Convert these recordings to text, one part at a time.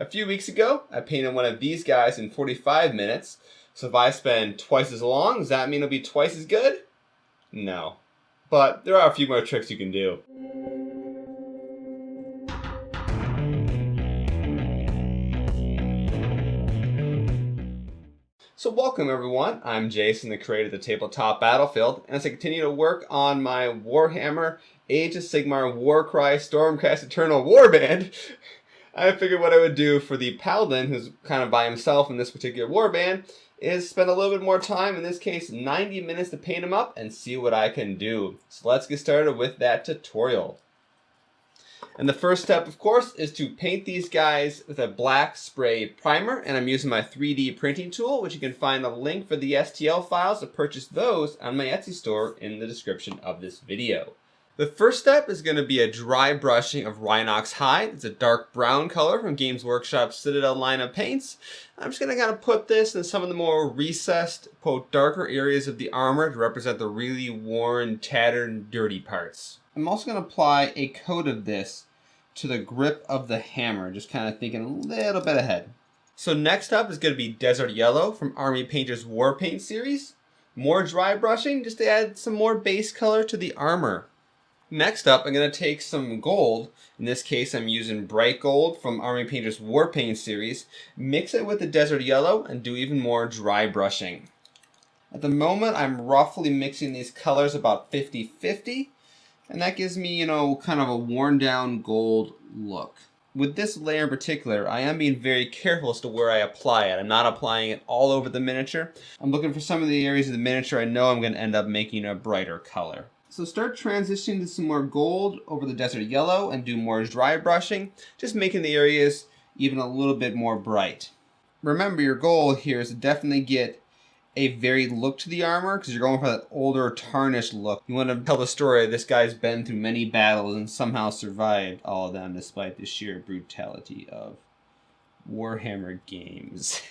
A few weeks ago, I painted one of these guys in 45 minutes. So if I spend twice as long, does that mean it'll be twice as good? No. But there are a few more tricks you can do. So welcome everyone, I'm Jason, the creator of the Tabletop Battlefield, and as I continue to work on my Warhammer, Age of Sigmar, Warcry, Stormcast Eternal Warband, I figured what I would do for the Paladin, who's kind of by himself in this particular warband, is spend a little bit more time, in this case 90 minutes to paint him up and see what I can do. So let's get started with that tutorial. And the first step, of course, is to paint these guys with a black spray primer, and I'm using my 3D printing tool, which you can find a link for the STL files to purchase those on my Etsy store in the description of this video. The first step is going to be a dry brushing of Rhinox hide. It's a dark brown color from Games Workshop's Citadel line of paints. I'm just going to kind of put this in some of the more recessed, quote, darker areas of the armor to represent the really worn, tattered, and dirty parts. I'm also going to apply a coat of this to the grip of the hammer, just kind of thinking a little bit ahead. So next up is going to be Desert Yellow from Army Painter's War Paint series. More dry brushing just to add some more base color to the armor. Next up, I'm going to take some gold. In this case, I'm using bright gold from Army Painter's War Paint series. Mix it with the Desert Yellow and do even more dry brushing. At the moment, I'm roughly mixing these colors about 50-50. And that gives me, kind of a worn down gold look. With this layer in particular, I am being very careful as to where I apply it. I'm not applying it all over the miniature. I'm looking for some of the areas of the miniature I know I'm going to end up making a brighter color. So start transitioning to some more gold over the Desert Yellow and do more dry brushing, just making the areas even a little bit more bright. Remember, your goal here is to definitely get a varied look to the armor, because you're going for that older, tarnished look. You want to tell the story this guy's been through many battles and somehow survived all of them despite the sheer brutality of Warhammer games.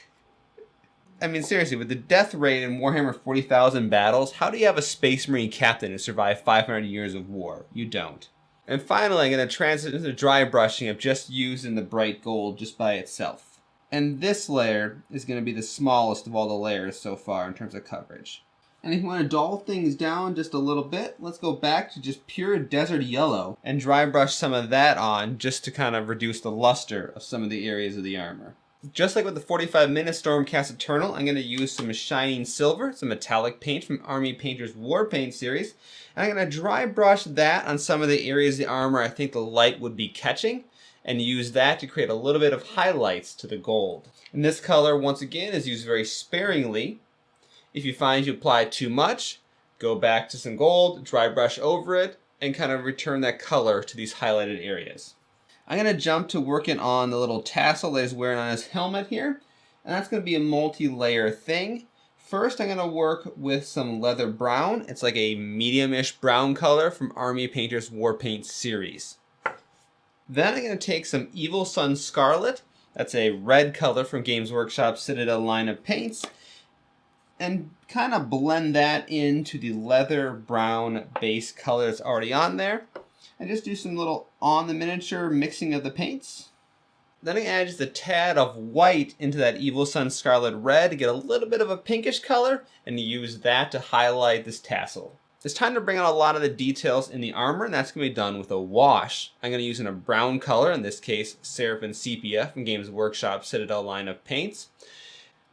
I mean, seriously, with the death rate in Warhammer 40,000 battles, how do you have a Space Marine captain to survive 500 years of war? You don't. And finally, I'm going to transit into dry brushing of just using the bright gold just by itself. And this layer is going to be the smallest of all the layers so far in terms of coverage. And if you want to dull things down just a little bit, let's go back to just pure Desert Yellow and dry brush some of that on just to kind of reduce the luster of some of the areas of the armor. Just like with the 45-minute Stormcast Eternal, I'm going to use some Shining Silver, some metallic paint from Army Painter's War Paint series. And I'm going to dry brush that on some of the areas of the armor I think the light would be catching, and use that to create a little bit of highlights to the gold. And this color, once again, is used very sparingly. If you find you apply too much, go back to some gold, dry brush over it, and kind of return that color to these highlighted areas. I'm going to jump to working on the little tassel that he's wearing on his helmet here, and that's going to be a multi-layer thing. First, I'm going to work with some leather brown. It's like a medium-ish brown color from Army Painter's War Paint series. Then I'm going to take some Evil Sun Scarlet, that's a red color from Games Workshop's Citadel line of paints, and kind of blend that into the leather brown base color that's already on there. And just do some little on the miniature mixing of the paints. Then I add just a tad of white into that Evil Sun Scarlet red to get a little bit of a pinkish color, and use that to highlight this tassel. It's time to bring out a lot of the details in the armor, and that's going to be done with a wash. I'm going to use in a brown color, in this case Seraphim Sepia from Games Workshop Citadel line of paints.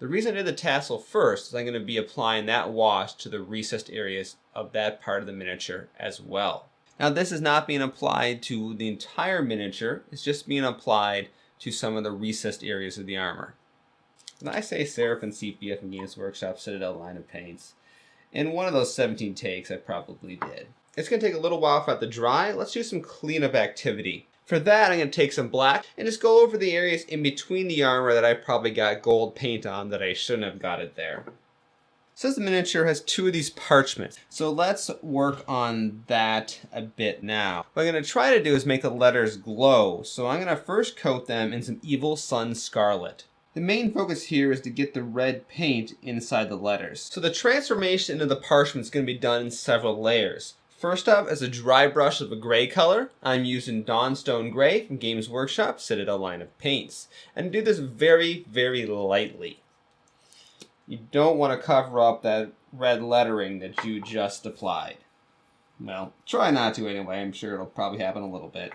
The reason I did the tassel first is I'm going to be applying that wash to the recessed areas of that part of the miniature as well. Now this is not being applied to the entire miniature, it's just being applied to some of the recessed areas of the armor. When I say Seraphim Sepia from Games Workshop Citadel line of paints, in one of those 17 takes, I probably did. It's going to take a little while for that to dry. Let's do some cleanup activity. For that, I'm going to take some black and just go over the areas in between the armor that I probably got gold paint on that I shouldn't have got it there. Since the miniature has two of these parchments, so let's work on that a bit now. What I'm going to try to do is make the letters glow, so I'm going to first coat them in some Evil Sun Scarlet. The main focus here is to get the red paint inside the letters. So the transformation into the parchment is going to be done in several layers. First up is a dry brush of a gray color. I'm using Dawnstone Gray from Games Workshop Citadel line of paints. And do this very, very lightly. You don't want to cover up that red lettering that you just applied. Well, try not to anyway. I'm sure it'll probably happen a little bit.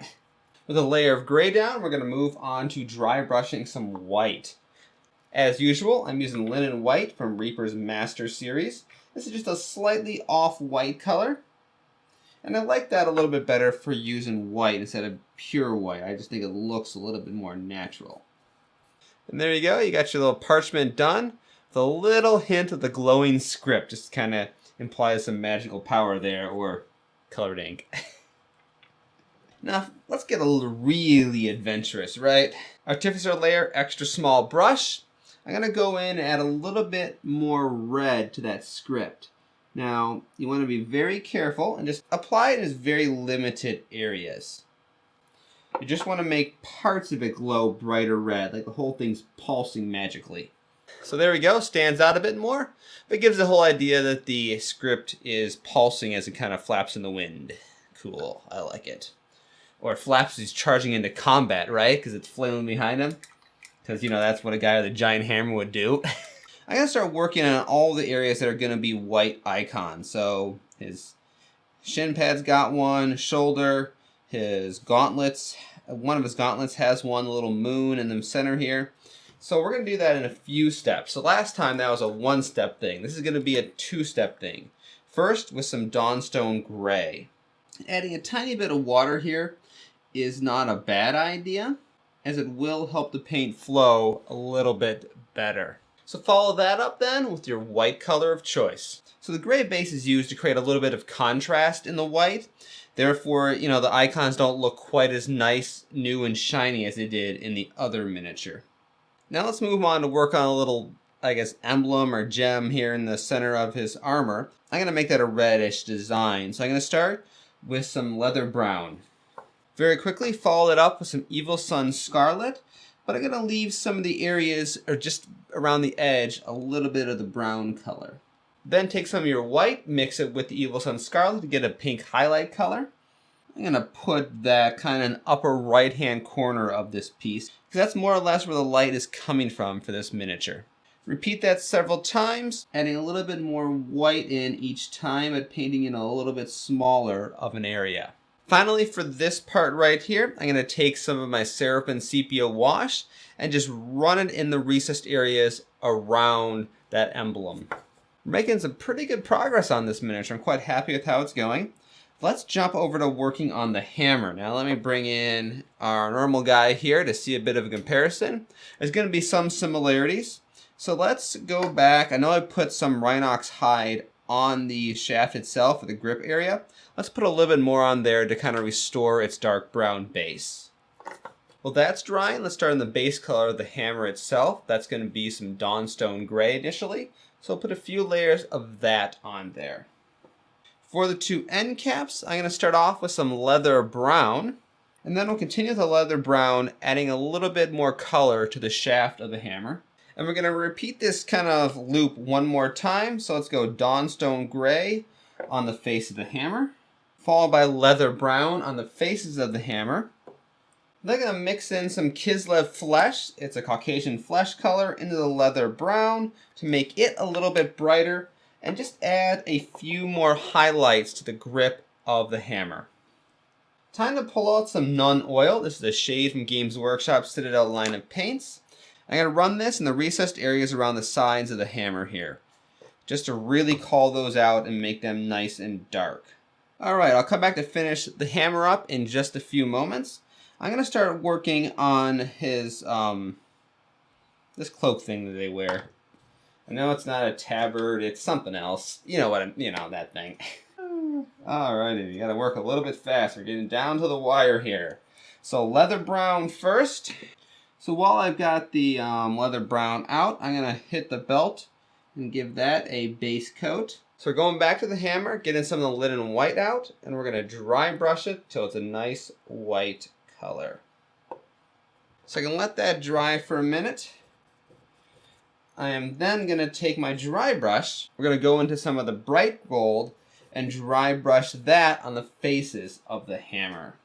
With a layer of gray down, we're going to move on to dry brushing some white. As usual, I'm using Linen White from Reaper's Master series. This is just a slightly off-white color. And I like that a little bit better for using white instead of pure white. I just think it looks a little bit more natural. And there you go. You got your little parchment done. With a little hint of the glowing script. Just kind of implies some magical power there, or colored ink. Now, let's get a little really adventurous, right? Artificer layer, extra small brush. I'm going to go in and add a little bit more red to that script. Now, you want to be very careful and just apply it in very limited areas. You just want to make parts of it glow brighter red, like the whole thing's pulsing magically. So there we go, stands out a bit more, but gives the whole idea that the script is pulsing as it kind of flaps in the wind. Cool, I like it. Or it flaps as he's charging into combat, right? Because it's flailing behind him. Because, you know, that's what a guy with a giant hammer would do. I'm going to start working on all the areas that are going to be white icons. So his shin pads got one, shoulder, his gauntlets. One of his gauntlets has one little moon in the center here. So we're going to do that in a few steps. So last time that was a one-step thing. This is going to be a two-step thing. First, with some Dawnstone Gray. Adding a tiny bit of water here is not a bad idea, as it will help the paint flow a little bit better. So follow that up then with your white color of choice. So the gray base is used to create a little bit of contrast in the white. Therefore, you know, the icons don't look quite as nice, new, and shiny as they did in the other miniature. Now let's move on to work on a little, I guess, emblem or gem here in the center of his armor. I'm going to make that a reddish design. So I'm going to start with some leather brown. Very quickly follow it up with some Evil Sun Scarlet, but I'm going to leave some of the areas, or just around the edge, a little bit of the brown color. Then take some of your white, mix it with the Evil Sun Scarlet to get a pink highlight color. I'm going to put that kind of in the upper right-hand corner of this piece, because that's more or less where the light is coming from for this miniature. Repeat that several times, adding a little bit more white in each time, but painting in a little bit smaller of an area. Finally, for this part right here, I'm going to take some of my Seraphim Sepia Wash and just run it in the recessed areas around that emblem. We're making some pretty good progress on this miniature. I'm quite happy with how it's going. Let's jump over to working on the hammer. Now let me bring in our normal guy here to see a bit of a comparison. There's going to be some similarities. So let's go back. I know I put some Rhinox hide on the shaft itself, or the grip area. Let's put a little bit more on there to kind of restore its dark brown base. Well, that's drying. Let's start on the base color of the hammer itself. That's going to be some Dawnstone Gray initially. So I'll put a few layers of that on there. For the two end caps, I'm going to start off with some leather brown, and then we'll continue with the leather brown, adding a little bit more color to the shaft of the hammer. And we're going to repeat this kind of loop one more time. So let's go Dawnstone Gray on the face of the hammer, followed by leather brown on the faces of the hammer. Then I'm going to mix in some Kislev flesh, it's a Caucasian flesh color, into the leather brown to make it a little bit brighter, and just add a few more highlights to the grip of the hammer. Time to pull out some Nun Oil. This is a shade from Games Workshop Citadel line of paints. I'm going to run this in the recessed areas around the sides of the hammer here, just to really call those out and make them nice and dark. Alright, I'll come back to finish the hammer up in just a few moments. I'm going to start working on his, this cloak thing that they wear. I know it's not a tabard, it's something else. You know what that thing. Alrighty, you gotta work a little bit fast. We're getting down to the wire here. So leather brown first. So while I've got the leather brown out, I'm gonna hit the belt and give that a base coat. So we're going back to the hammer, getting some of the linen white out, and we're gonna dry brush it till it's a nice white color. So I can let that dry for a minute. I am then going to take my dry brush. We're going to go into some of the bright gold and dry brush that on the faces of the hammer.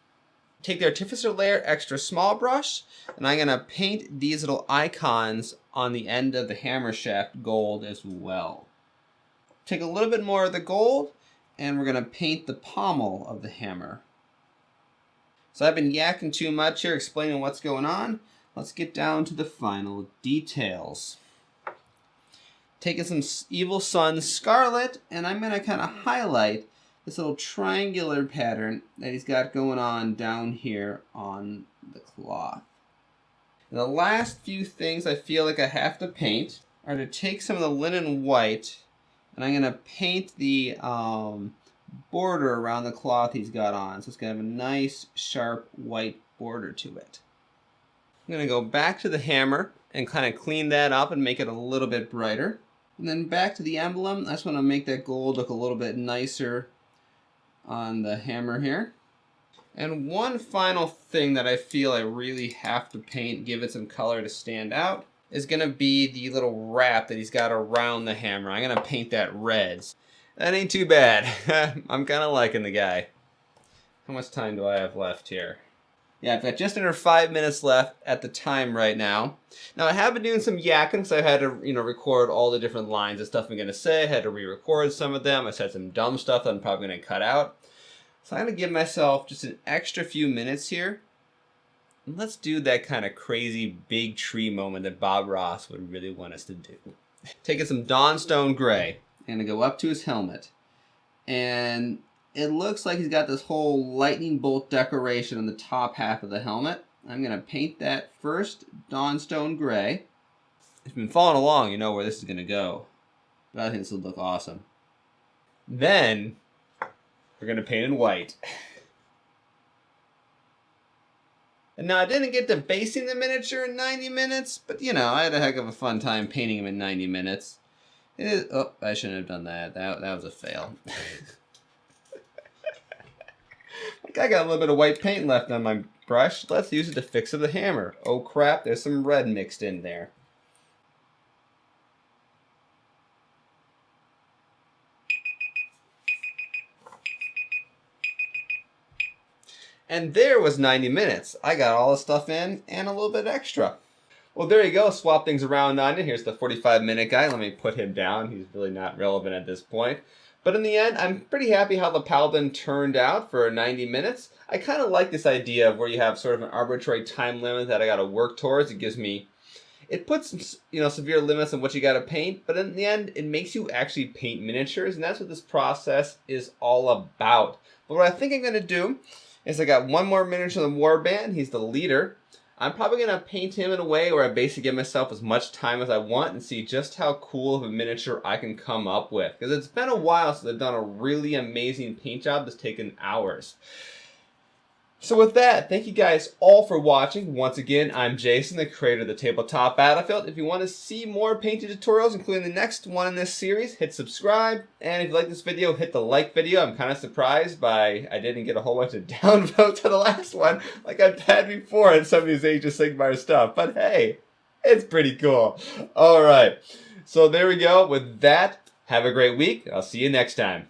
Take the artificer layer extra small brush, and I'm going to paint these little icons on the end of the hammer shaft gold as well. Take a little bit more of the gold, and we're going to paint the pommel of the hammer. So I've been yakking too much here explaining what's going on. Let's get down to the final details. Taking some Evil Sun Scarlet, and I'm going to kind of highlight this little triangular pattern that he's got going on down here on the cloth. And the last few things I feel like I have to paint are to take some of the linen white, and I'm going to paint the border around the cloth he's got on. So it's going to have a nice sharp white border to it. I'm going to go back to the hammer and kind of clean that up and make it a little bit brighter. And then back to the emblem. I just want to make that gold look a little bit nicer on the hammer here. And one final thing that I feel I really have to paint, give it some color to stand out, is going to be the little wrap that he's got around the hammer. I'm going to paint that red. That ain't too bad. I'm kind of liking the guy. How much time do I have left here? Yeah, I've got just under 5 minutes left at the time right now. Now, I have been doing some yakking because I had to, record all the different lines of stuff I'm going to say. I had to re-record some of them. I said some dumb stuff that I'm probably going to cut out. So I'm going to give myself just an extra few minutes here. And let's do that kind of crazy big tree moment that Bob Ross would really want us to do. Taking some Dawnstone Gray. I'm going to go up to his helmet. And it looks like he's got this whole lightning bolt decoration on the top half of the helmet. I'm going to paint that first Dawnstone Gray. If you've been following along, you know where this is going to go. But I think this will look awesome. Then we're going to paint in white. And now I didn't get to basing the miniature in 90 minutes, but I had a heck of a fun time painting him in 90 minutes. It is, oh, I shouldn't have done that. That was a fail. I got a little bit of white paint left on my brush. Let's use it to fix the hammer. Oh crap, there's some red mixed in there. And there was 90 minutes. I got all the stuff in and a little bit extra. Well, there you go. Swap things around on it. Here's the 45-minute guy. Let me put him down. He's really not relevant at this point. But in the end, I'm pretty happy how the Paladin turned out for 90 minutes. I kind of like this idea of where you have sort of an arbitrary time limit that I got to work towards. It puts severe limits on what you got to paint, but in the end, it makes you actually paint miniatures, and that's what this process is all about. But what I think I'm going to do is I got one more miniature of the Warband. He's the leader. I'm probably going to paint him in a way where I basically give myself as much time as I want and see just how cool of a miniature I can come up with. Because it's been a while since I've done a really amazing paint job that's taken hours. So with that, thank you guys all for watching. Once again, I'm Jason, the creator of the Tabletop Battlefield. If you want to see more painting tutorials, including the next one in this series, hit subscribe. And if you like this video, hit the like video. I'm kind of surprised I didn't get a whole bunch of downvotes to the last one like I've had before in some of these Age of Sigmar stuff. But hey, it's pretty cool. All right, so there we go. With that, have a great week. I'll see you next time.